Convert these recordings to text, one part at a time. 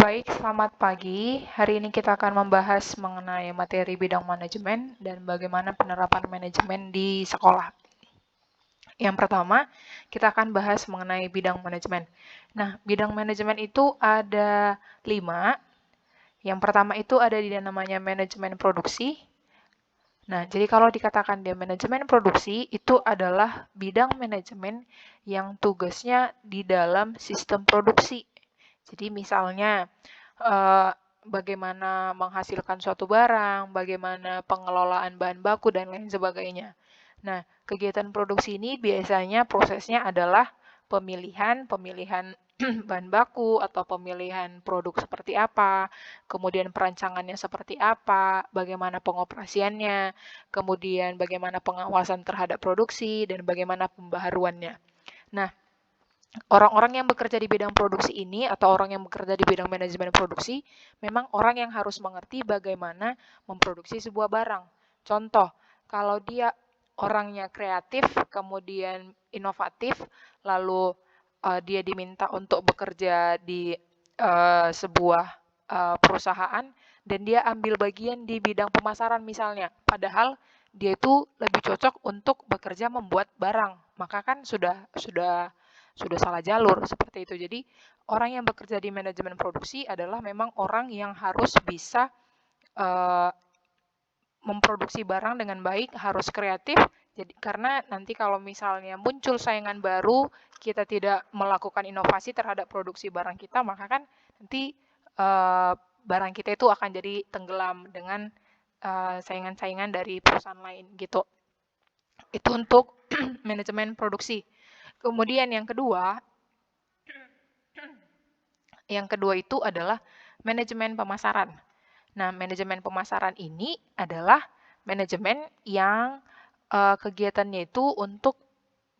Baik, selamat pagi. Hari ini kita akan membahas mengenai materi bidang manajemen dan bagaimana penerapan manajemen di sekolah. Yang pertama, kita akan bahas mengenai bidang manajemen. Nah, bidang manajemen itu ada 5. Yang pertama itu ada di namanya manajemen produksi. Nah, jadi kalau dikatakan dia manajemen produksi, itu adalah bidang manajemen yang tugasnya di dalam sistem produksi. Jadi misalnya, bagaimana menghasilkan suatu barang, bagaimana pengelolaan bahan baku, dan lain sebagainya. Nah, kegiatan produksi ini biasanya prosesnya adalah pemilihan bahan baku atau pemilihan produk seperti apa, kemudian perancangannya seperti apa, bagaimana pengoperasiannya, kemudian bagaimana pengawasan terhadap produksi, dan bagaimana pembaharuannya. Nah, orang-orang yang bekerja di bidang produksi ini atau orang yang bekerja di bidang manajemen produksi memang orang yang harus mengerti bagaimana memproduksi sebuah barang. Contoh, kalau dia orangnya kreatif, kemudian inovatif, lalu dia diminta untuk bekerja di sebuah perusahaan dan dia ambil bagian di bidang pemasaran misalnya, padahal dia itu lebih cocok untuk bekerja membuat barang, maka kan sudah salah jalur seperti itu. Jadi orang yang bekerja di manajemen produksi adalah memang orang yang harus bisa uh, memproduksi barang dengan baik, harus kreatif. Jadi karena nanti kalau misalnya muncul saingan baru, kita tidak melakukan inovasi terhadap produksi barang kita, maka kan nanti barang kita itu akan jadi tenggelam dengan saingan-saingan dari perusahaan lain gitu. Itu untuk manajemen produksi. Kemudian yang kedua itu adalah manajemen pemasaran. Nah, manajemen pemasaran ini adalah manajemen yang kegiatannya itu untuk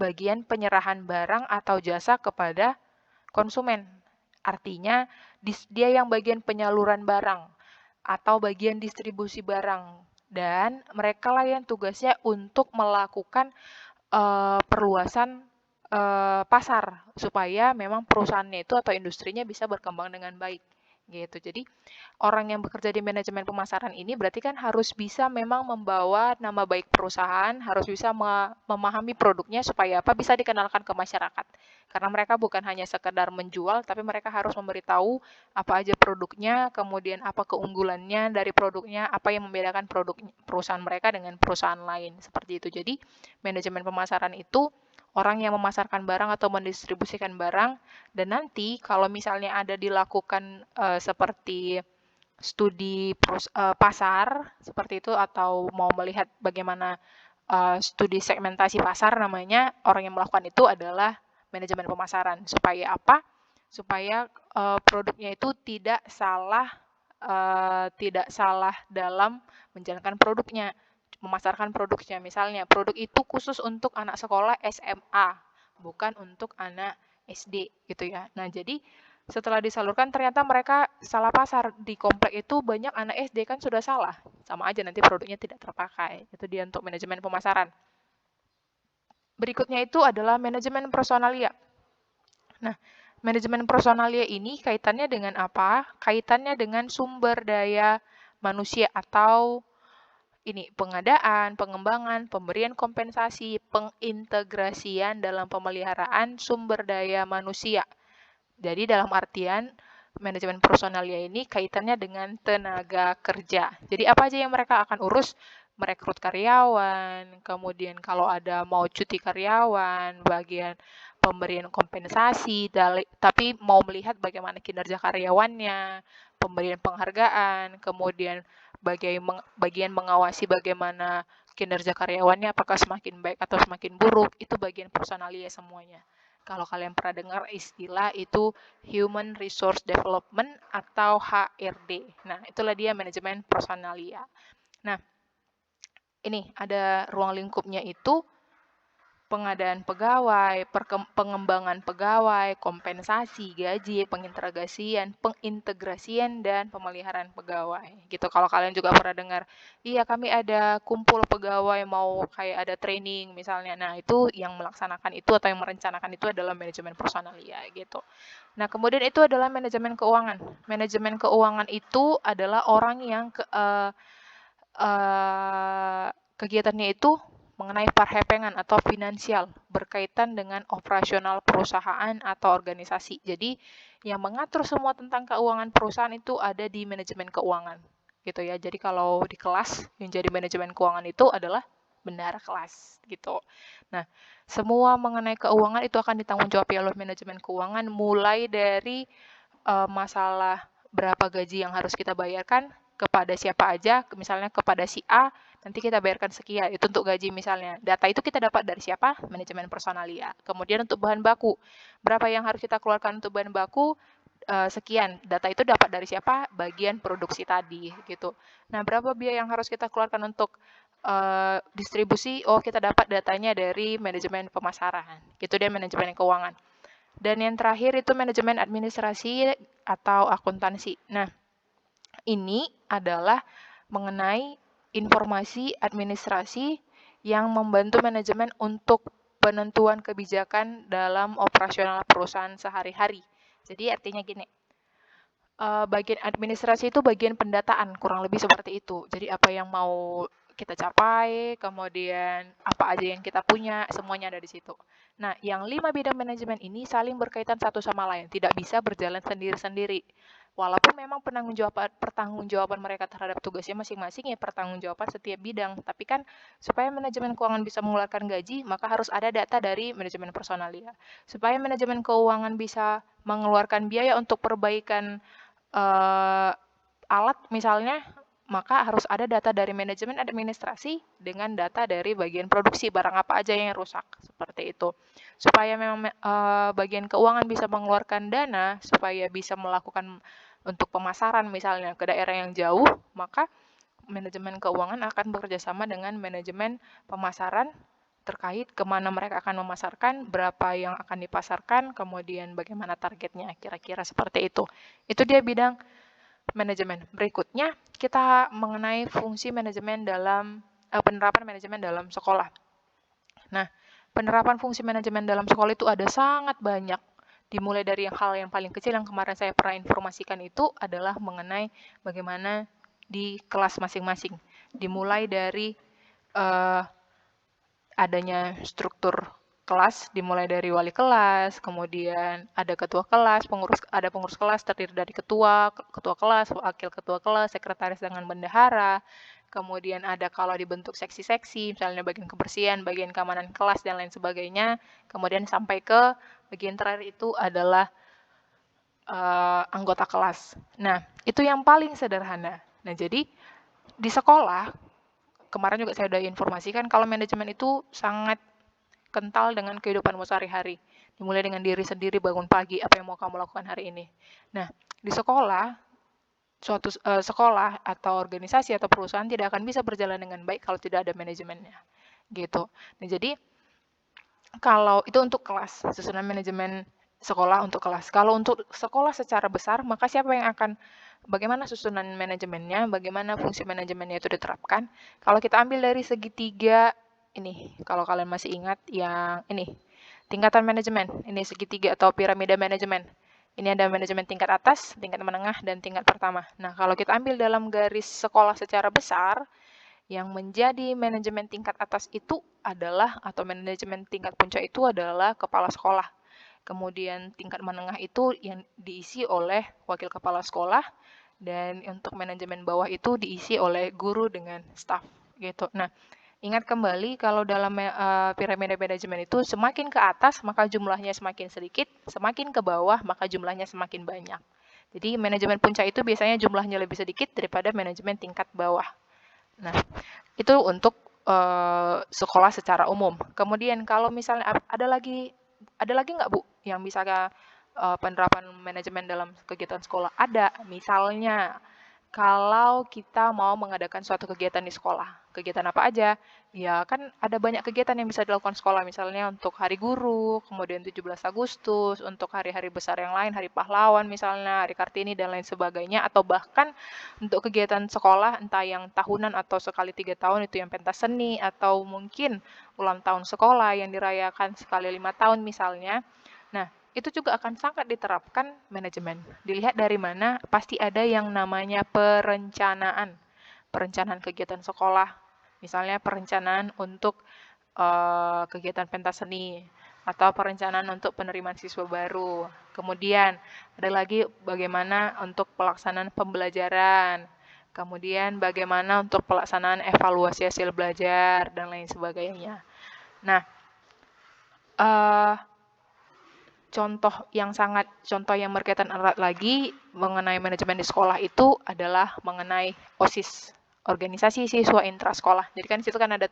bagian penyerahan barang atau jasa kepada konsumen. Artinya, dia yang bagian penyaluran barang atau bagian distribusi barang. Dan mereka lah yang tugasnya untuk melakukan perluasan pasar supaya memang perusahaannya itu atau industrinya bisa berkembang dengan baik gitu. Jadi orang yang bekerja di manajemen pemasaran ini berarti kan harus bisa memang membawa nama baik perusahaan, harus bisa memahami produknya supaya apa bisa dikenalkan ke masyarakat. Karena mereka bukan hanya sekedar menjual, tapi mereka harus memberitahu apa aja produknya, kemudian apa keunggulannya dari produknya, apa yang membedakan produk perusahaan mereka dengan perusahaan lain, seperti itu. Jadi manajemen pemasaran itu orang yang memasarkan barang atau mendistribusikan barang, dan nanti kalau misalnya ada dilakukan seperti studi pasar seperti itu atau mau melihat bagaimana studi segmentasi pasar namanya, orang yang melakukan itu adalah manajemen pemasaran. Supaya apa? Supaya produknya itu tidak salah dalam menjalankan produknya, memasarkan produknya. Misalnya, produk itu khusus untuk anak sekolah SMA, bukan untuk anak SD gitu ya. Nah, jadi setelah disalurkan ternyata mereka salah pasar. Di komplek itu banyak anak SD, kan sudah salah. Sama aja nanti produknya tidak terpakai. Itu dia untuk manajemen pemasaran. Berikutnya itu adalah manajemen personalia. Nah, manajemen personalia ini kaitannya dengan apa? Kaitannya dengan sumber daya manusia atau ini pengadaan, pengembangan, pemberian kompensasi, pengintegrasian dalam pemeliharaan sumber daya manusia. Jadi dalam artian manajemen personalia ini kaitannya dengan tenaga kerja. Jadi apa aja yang mereka akan urus? Merekrut karyawan, kemudian kalau ada mau cuti karyawan, bagian pemberian kompensasi, tapi mau melihat bagaimana kinerja karyawannya, pemberian penghargaan, kemudian bagian mengawasi bagaimana kinerja karyawannya apakah semakin baik atau semakin buruk, itu bagian personalia semuanya. Kalau kalian pernah dengar istilah itu Human Resource Development atau HRD. Nah, itulah dia manajemen personalia. Nah, ini ada ruang lingkupnya itu pengadaan pegawai, pengembangan pegawai, kompensasi, gaji, pengintegrasian, dan pemeliharaan pegawai. Gitu. Kalau kalian juga pernah dengar, iya kami ada kumpul pegawai mau kayak ada training misalnya. Nah, itu yang melaksanakan itu atau yang merencanakan itu adalah manajemen personalia gitu. Nah, kemudian itu adalah manajemen keuangan. Manajemen keuangan itu adalah orang yang kegiatannya itu mengenai perhepengan atau finansial berkaitan dengan operasional perusahaan atau organisasi. Jadi, yang mengatur semua tentang keuangan perusahaan itu ada di manajemen keuangan. Gitu ya. Jadi kalau di kelas yang jadi manajemen keuangan itu adalah bendahara kelas gitu. Nah, semua mengenai keuangan itu akan ditanggungjawab oleh manajemen keuangan mulai dari masalah berapa gaji yang harus kita bayarkan kepada siapa aja, misalnya kepada si A, nanti kita bayarkan sekian, itu untuk gaji misalnya. Data itu kita dapat dari siapa? Manajemen personalia. Kemudian untuk bahan baku, berapa yang harus kita keluarkan untuk bahan baku? Sekian. Data itu dapat dari siapa? Bagian produksi tadi, gitu. Nah, berapa biaya yang harus kita keluarkan untuk distribusi? Oh, kita dapat datanya dari manajemen pemasaran. Gitu deh manajemen keuangan. Dan yang terakhir itu manajemen administrasi atau akuntansi. Nah, ini adalah mengenai informasi administrasi yang membantu manajemen untuk penentuan kebijakan dalam operasional perusahaan sehari-hari. Jadi artinya gini, bagian administrasi itu bagian pendataan, kurang lebih seperti itu. Jadi apa yang mau kita capai, kemudian apa aja yang kita punya, semuanya ada di situ. Nah, yang 5 bidang manajemen ini saling berkaitan satu sama lain, tidak bisa berjalan sendiri-sendiri. Walaupun memang pertanggungjawaban mereka terhadap tugasnya masing-masing ya pertanggungjawaban setiap bidang, tapi kan supaya manajemen keuangan bisa mengeluarkan gaji, maka harus ada data dari manajemen personalia. Supaya manajemen keuangan bisa mengeluarkan biaya untuk perbaikan alat misalnya, maka harus ada data dari manajemen administrasi dengan data dari bagian produksi barang apa aja yang rusak, seperti itu. Supaya memang bagian keuangan bisa mengeluarkan dana, supaya bisa melakukan untuk pemasaran misalnya ke daerah yang jauh, maka manajemen keuangan akan bekerjasama dengan manajemen pemasaran terkait kemana mereka akan memasarkan, berapa yang akan dipasarkan, kemudian bagaimana targetnya, kira-kira seperti itu. Itu dia bidang manajemen. Berikutnya, kita mengenai fungsi manajemen dalam penerapan manajemen dalam sekolah. Nah, penerapan fungsi manajemen dalam sekolah itu ada sangat banyak. Dimulai dari hal yang paling kecil yang kemarin saya pernah informasikan itu adalah mengenai bagaimana di kelas masing-masing. Dimulai dari adanya struktur kelas, dimulai dari wali kelas, kemudian ada ketua kelas, ada pengurus kelas terdiri dari ketua kelas, wakil ketua kelas, sekretaris dengan bendahara, kemudian ada kalau dibentuk seksi-seksi, misalnya bagian kebersihan, bagian keamanan kelas, dan lain sebagainya, kemudian sampai ke bagian terakhir itu adalah anggota kelas. Nah, itu yang paling sederhana. Nah, jadi di sekolah, kemarin juga saya sudah informasikan kalau manajemen itu sangat kental dengan kehidupanmu sehari-hari. Dimulai dengan diri sendiri, bangun pagi, apa yang mau kamu lakukan hari ini. Nah, di sekolah, suatu sekolah atau organisasi atau perusahaan tidak akan bisa berjalan dengan baik kalau tidak ada manajemennya. Gitu. Nah, jadi kalau itu untuk kelas, susunan manajemen sekolah untuk kelas. Kalau untuk sekolah secara besar, maka siapa yang akan bagaimana susunan manajemennya, bagaimana fungsi manajemennya itu diterapkan. Kalau kita ambil dari segitiga ini, kalau kalian masih ingat yang ini, tingkatan manajemen, ini segitiga atau piramida manajemen. Ini ada manajemen tingkat atas, tingkat menengah, dan tingkat pertama. Nah, kalau kita ambil dalam garis sekolah secara besar, yang menjadi manajemen tingkat atas itu adalah, atau manajemen tingkat puncak itu adalah kepala sekolah. Kemudian tingkat menengah itu yang diisi oleh wakil kepala sekolah, dan untuk manajemen bawah itu diisi oleh guru dengan staf gitu. Nah, ingat kembali kalau dalam piramida manajemen itu semakin ke atas maka jumlahnya semakin sedikit, semakin ke bawah maka jumlahnya semakin banyak. Jadi manajemen puncak itu biasanya jumlahnya lebih sedikit daripada manajemen tingkat bawah. Nah, itu untuk sekolah secara umum. Kemudian kalau misalnya ada lagi nggak Bu yang bisa penerapan manajemen dalam kegiatan sekolah? Ada, misalnya kalau kita mau mengadakan suatu kegiatan di sekolah. Kegiatan apa aja? Ya kan ada banyak kegiatan yang bisa dilakukan sekolah, misalnya untuk Hari Guru, kemudian 17 Agustus, untuk hari-hari besar yang lain, Hari Pahlawan misalnya, Hari Kartini dan lain sebagainya, atau bahkan untuk kegiatan sekolah entah yang tahunan atau sekali 3 tahun itu yang pentas seni, atau mungkin ulang tahun sekolah yang dirayakan sekali 5 tahun misalnya. Nah, itu juga akan sangat diterapkan manajemen. Dilihat dari mana, pasti ada yang namanya perencanaan. Perencanaan kegiatan sekolah, misalnya perencanaan untuk kegiatan pentas seni, atau perencanaan untuk penerimaan siswa baru. Kemudian ada lagi bagaimana untuk pelaksanaan pembelajaran, kemudian bagaimana untuk pelaksanaan evaluasi hasil belajar, dan lain sebagainya. Nah, eh, contoh yang berkaitan erat lagi mengenai manajemen di sekolah itu adalah mengenai OSIS, organisasi siswa intrasekolah. Jadi kan di situ kan ada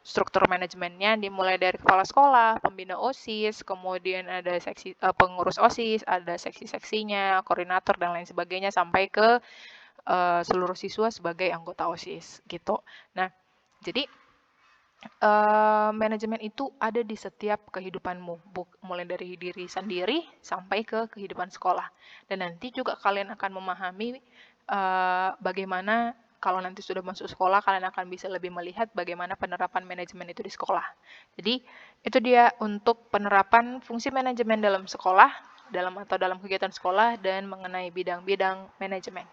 struktur manajemennya, dimulai dari kepala sekolah, pembina OSIS, kemudian ada pengurus OSIS, ada seksi-seksinya, koordinator dan lain sebagainya, sampai ke seluruh siswa sebagai anggota OSIS gitu. Nah, jadi manajemen itu ada di setiap kehidupanmu, mulai dari diri sendiri sampai ke kehidupan sekolah. Dan nanti juga kalian akan memahami bagaimana kalau nanti sudah masuk sekolah, kalian akan bisa lebih melihat bagaimana penerapan manajemen itu di sekolah. Jadi, itu dia untuk penerapan fungsi manajemen dalam sekolah, dalam kegiatan sekolah, dan mengenai bidang-bidang manajemen.